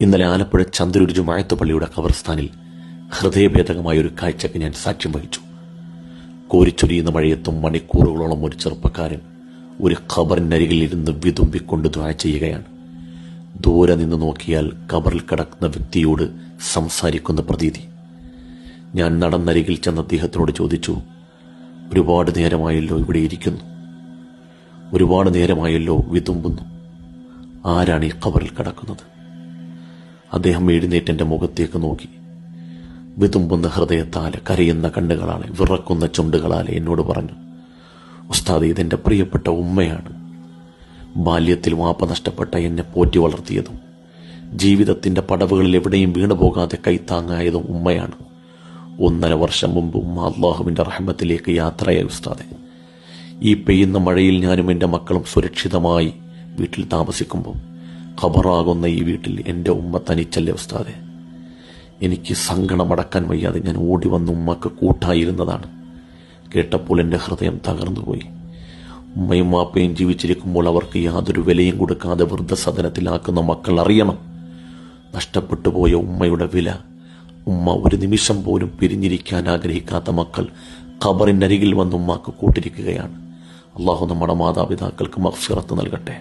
ഇന്നലെ ആലപ്പുഴ ചന്ദ്രൂർ ജുമാഅത്ത് പള്ളിയുടെ ഖബർസ്ഥാനിൽ ഹൃദയഭേദകമായൊരു കാഴ്ചയ്ക്ക് ഞാൻ സാക്ഷ്യം വഹിച്ചു. കോരിച്ചൊരിയുന്ന മഴയത്തും മണിക്കൂറുകളോളം ഒരു ചെറുപ്പക്കാരൻ ഒരു ഖബറിനരികിൽ ഇരുന്ന് വിതുമ്പിക്കൊണ്ട് ദുആ ചെയ്യുകയാണ്. ദൂരെ നിന്ന് നോക്കിയാൽ ഖബറിൽ കിടക്കുന്ന വ്യക്തിയോട് സംസാരിക്കുന്ന പ്രതീതി. ഞാൻ നടന്നരികിൽ ചെന്ന് അദ്ദേഹത്തിനോട് ചോദിച്ചു, ഒരുപാട് നേരമായല്ലോ ഇവിടെ ഇരിക്കുന്നു, ഒരുപാട് നേരമായല്ലോ വിതുമ്പുന്നു, ആരാണ് ഈ ഖബറിൽ കിടക്കുന്നത്? അദ്ദേഹം എഴുന്നേറ്റ് എൻ്റെ മുഖത്തേക്ക് നോക്കി വിതുമ്പുന്ന ഹൃദയത്താലെ, കരയുന്ന കണ്ണുകളാലെ, വിറക്കുന്ന ചുണ്ടുകളാലെ എന്നോട് പറഞ്ഞു, ഉസ്താദ്, ഇതെൻ്റെ പ്രിയപ്പെട്ട ഉമ്മയാണ്. ബാല്യത്തിൽ വാപ്പ നഷ്ടപ്പെട്ട എന്നെ പോറ്റി വളർത്തിയതും ജീവിതത്തിൻ്റെ പടവുകളിൽ എവിടെയും വീണുപോകാതെ കൈത്താങ്ങായതും ഉമ്മയാണ്. 1.5 വർഷം മുമ്പ് ഉമ്മ അള്ളാഹുവിൻ്റെ റഹ്മത്തിലേക്ക് യാത്രയായി ഉസ്താദെ. ഈ പെയ്യുന്ന മഴയിൽ ഞാനും എൻ്റെ മക്കളും സുരക്ഷിതമായി വീട്ടിൽ താമസിക്കുമ്പോൾ ഖബറാകുന്ന ഈ വീട്ടിൽ എൻ്റെ ഉമ്മ തനിച്ചല്ലേ ഉസ്താദെ. എനിക്ക് സങ്കടമടക്കാൻ വയ്യാതെ ഞാൻ ഓടി വന്ന് ഉമ്മക്ക് കൂട്ടായിരുന്നതാണ്. കേട്ടപ്പോൾ എൻ്റെ ഹൃദയം തകർന്നുപോയി. ഉമ്മയും വാപ്പയും ജീവിച്ചിരിക്കുമ്പോൾ അവർക്ക് യാതൊരു വിലയും കൊടുക്കാതെ വൃദ്ധസദനത്തിലാക്കുന്ന മക്കൾ അറിയണം നഷ്ടപ്പെട്ടു പോയ ഉമ്മയുടെ വില. ഉമ്മ ഒരു നിമിഷം പോലും പിരിഞ്ഞിരിക്കാൻ ആഗ്രഹിക്കാത്ത മക്കൾ ഖബറിനരികിൽ വന്ന് ഉമ്മാക്ക് കൂട്ടിരിക്കുകയാണ്. അള്ളാഹു നമ്മുടെ മാതാപിതാക്കൾക്ക് മഗ്ഫിറത്ത് നൽകട്ടെ.